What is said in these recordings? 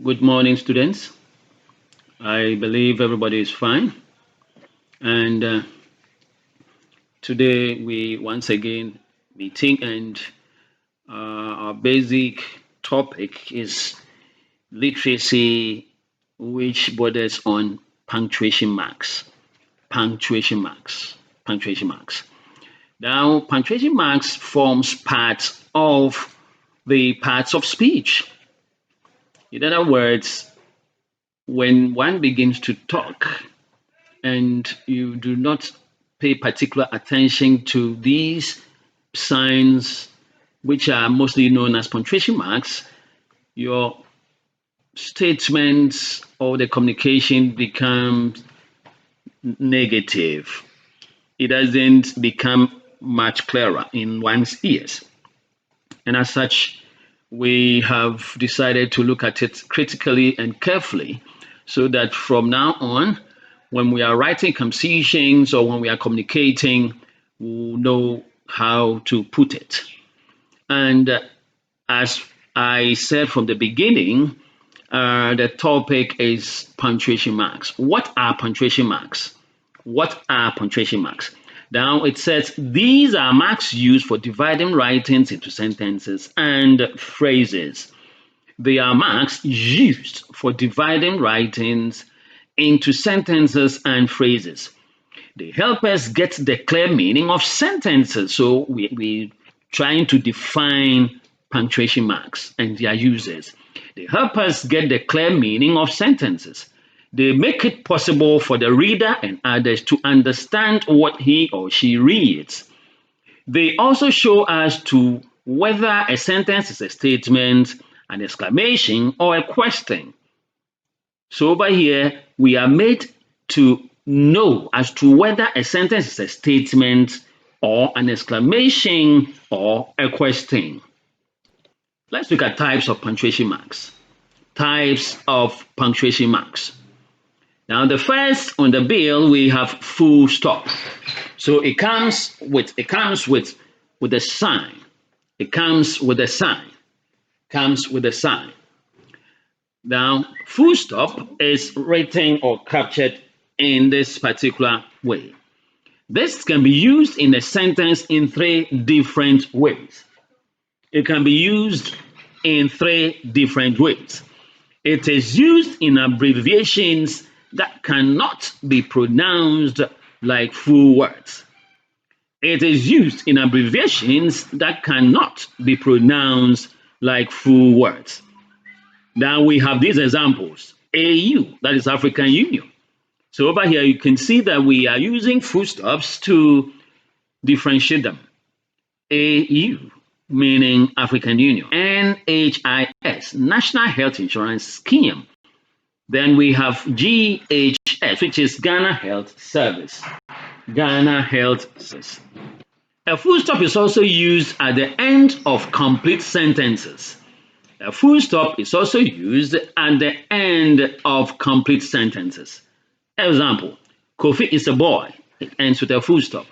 Good morning, students. I believe everybody is fine. And today we once again meeting, and our basic topic is literacy, which borders on punctuation marks. Punctuation marks. Punctuation marks. Now, punctuation marks forms part of the parts of speech. In other words, when one begins to talk and you do not pay particular attention to these signs, which are mostly known as punctuation marks, your statements or the communication becomes negative. It doesn't become much clearer in one's ears. And as such, we have decided to look at it critically and carefully so that from now on, when we are writing compositions or when we are communicating, we'll know how to put it. And as I said from the beginning, the topic is punctuation marks. What are punctuation marks? What are punctuation marks? Now it says these are marks used for dividing writings into sentences and phrases. They are marks used for dividing writings into sentences and phrases. They help us get the clear meaning of sentences. So we're trying to define punctuation marks and their uses. They help us get the clear meaning of sentences. They make it possible for the reader and others to understand what he or she reads. They also show us to whether a sentence is a statement, an exclamation, or a question. So over here, we are made to know as to whether a sentence is a statement or an exclamation or a question. Let's look at types of punctuation marks. Types of punctuation marks. Now, the first on the bill, we have full stop. So it comes with a sign. It comes with a sign. Comes with a sign. Now, full stop is written or captured in this particular way. This can be used in a sentence in three different ways. It can be used in three different ways. It is used in abbreviations that cannot be pronounced like full words. It is used in abbreviations that cannot be pronounced like full words. Now we have these examples. AU, that is African Union. So over here you can see that we are using full stops to differentiate them. AU, meaning African Union. NHIS, National Health Insurance Scheme. Then we have GHS, which is Ghana Health Service. Ghana Health Service. A full stop is also used at the end of complete sentences. A full stop is also used at the end of complete sentences. Example, Kofi is a boy. It ends with a full stop.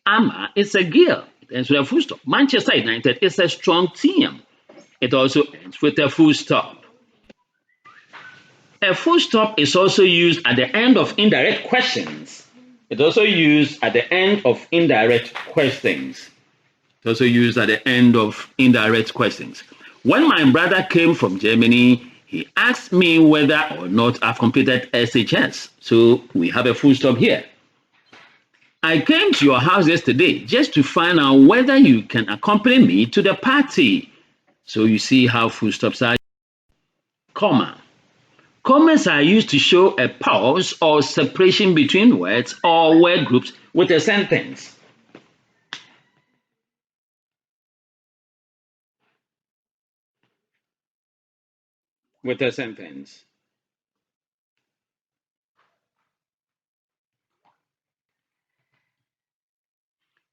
Amma is a girl. It ends with a full stop. Manchester United is a strong team. It also ends with a full stop. A full stop is also used at the end of indirect questions. It's also used at the end of indirect questions. It's also used at the end of indirect questions. When my brother came from Germany, he asked me whether or not I've completed SHS. So we have a full stop here. I came to your house yesterday just to find out whether you can accompany me to the party. So you see how full stops are. Comma. Commas are used to show a pause or separation between words or word groups with a sentence. With a sentence.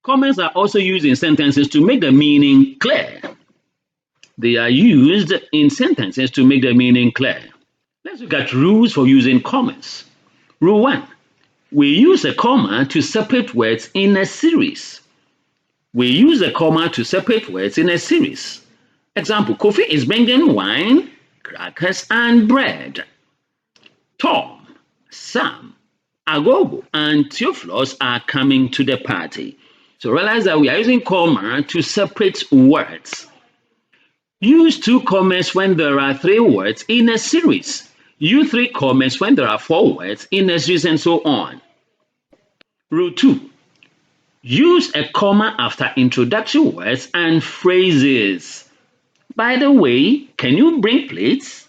Commas are also used in sentences to make the meaning clear. They are used in sentences to make the meaning clear. Let's look at rules for using commas. Rule 1. We use a comma to separate words in a series. We use a comma to separate words in a series. Example, Kofi is bringing wine crackers and bread. Tom, Sam, Agogo, and Theophilus are coming to the party. So realize that we are using comma to separate words. Use two commas when there are three words in a series. Use three commas when there are four words in a series, and so on. Rule 2. Use a comma after introductory words and phrases. By the way, can you bring plates?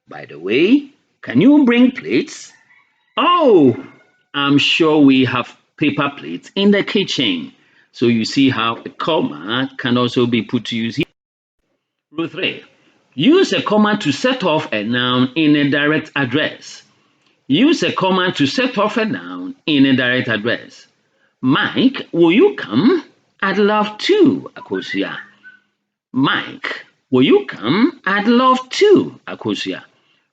By the way, can you bring plates? Oh, I'm sure we have paper plates in the kitchen. So you see how a comma can also be put to use here. Rule 3. Use a comma to set off a noun in a direct address. Use a comma to set off a noun in a direct address. Mike, will you come? I'd love to, Akosia. Mike, will you come? I'd love to, Akosia.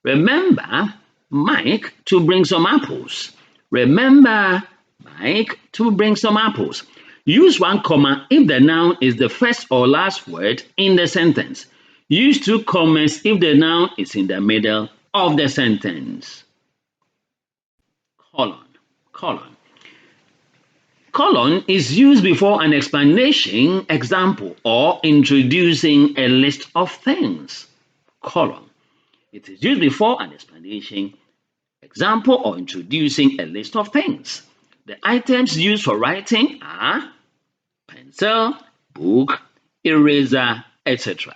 Remember, Mike, to bring some apples. Remember, Mike, to bring some apples. Use one comma if the noun is the first or last word in the sentence. Use two commas if the noun is in the middle of the sentence. Colon. Colon is used before an explanation, example, or introducing a list of things. Colon. It is used before an explanation, example, or introducing a list of things. The items used for writing are pencil, book, eraser, etc.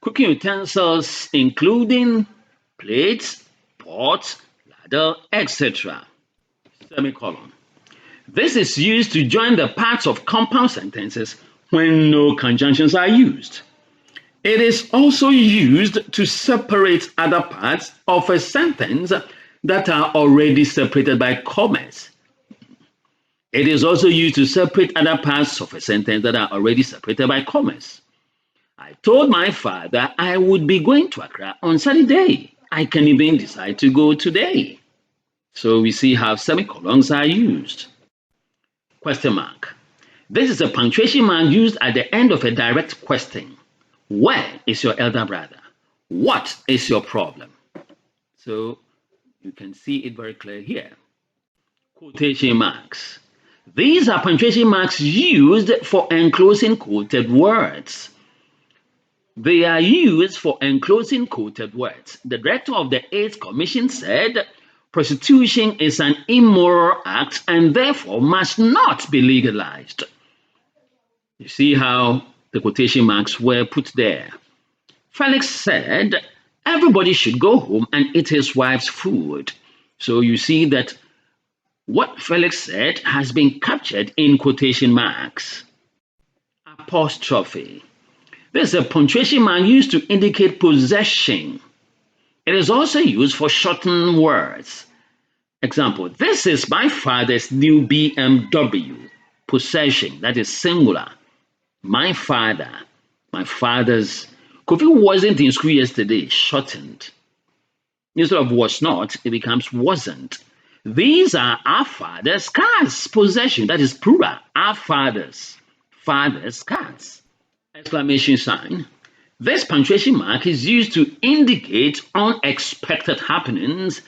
Cooking utensils including plates, pots, ladle, etc. Semicolon. This is used to join the parts of compound sentences when no conjunctions are used. It is also used to separate other parts of a sentence that are already separated by commas. It is also used to separate other parts of a sentence that are already separated by commas. I told my father I would be going to Accra on Saturday. I can even decide to go today. So we see how semicolons are used. Question mark. This is a punctuation mark used at the end of a direct question. Where is your elder brother? What is your problem? So you can see it very clear here. Quotation marks. These are punctuation marks used for enclosing quoted words. They are used for enclosing quoted words. The director of the 8th Commission said, prostitution is an immoral act and therefore must not be legalized. You see how the quotation marks were put there. Felix said, everybody should go home and eat his wife's food. So you see that what Felix said has been captured in quotation marks. Apostrophe. This is a punctuation mark used to indicate possession. It is also used for shortened words. Example, this is my father's new BMW. Possession, that is singular. My father, my father's. Kofi wasn't in school yesterday, shortened. Instead of was not, it becomes wasn't. These are our father's cars. Possession, that is plural. Our father's cars. Exclamation sign. This punctuation mark is used to indicate unexpected happenings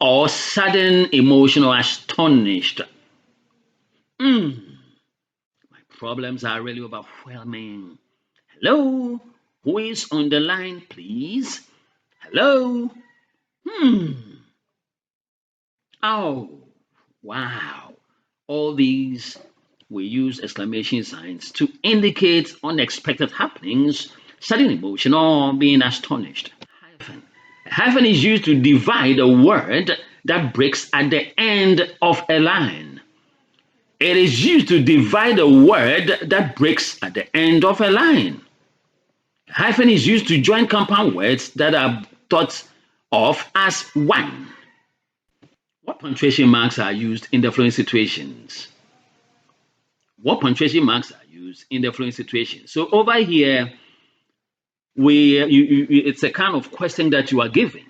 or sudden emotion or astonished. My problems are really overwhelming. Hello? Who is on the line, please? Hello? Oh, wow. All these we use exclamation signs to indicate unexpected happenings, sudden emotion, or being astonished. Hyphen. A hyphen is used to divide a word that breaks at the end of a line. It is used to divide a word that breaks at the end of a line. A hyphen is used to join compound words that are thought of as one. What punctuation marks are used in the following situations? What punctuation marks are used in the following situations? So over here, it's a kind of question that you are giving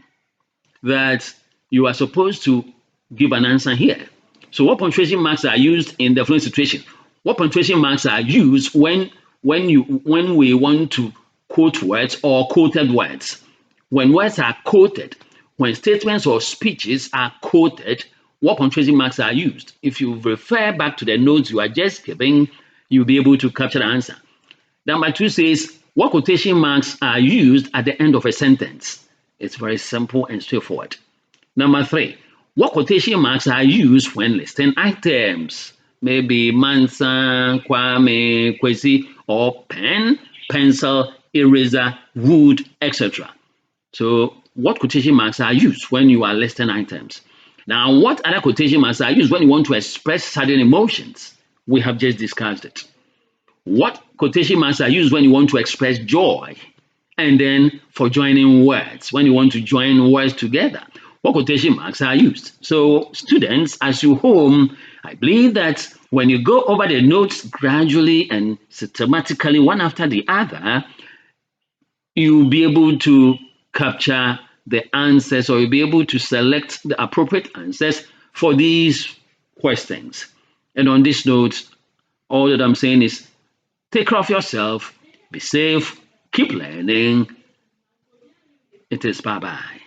that you are supposed to give an answer here. So what punctuation marks are used in the following situation? What punctuation marks are used when we want to quote words or quoted words? when words are quoted, when statements or speeches are quoted, what punctuation marks are used? If you refer back to the notes you are just giving, you'll be able to capture the answer. Number 2 says, what quotation marks are used at the end of a sentence? It's very simple and straightforward. Number 3, what quotation marks are used when listing items? Maybe Mansa, Kwame, Kwesi, or pen, pencil, eraser, wood, etc. So, what quotation marks are used when you are listing items? Now, what other quotation marks are used when you want to express sudden emotions? We have just discussed it. What quotation marks are used when you want to express joy? And then for joining words, when you want to join words together, what quotation marks are used? So, students, as you home, I believe that when you go over the notes gradually and systematically, one after the other, you'll be able to capture the answers, or you'll be able to select the appropriate answers for these questions. And on this note, all that I'm saying is take care of yourself, be safe, keep learning. It is bye bye.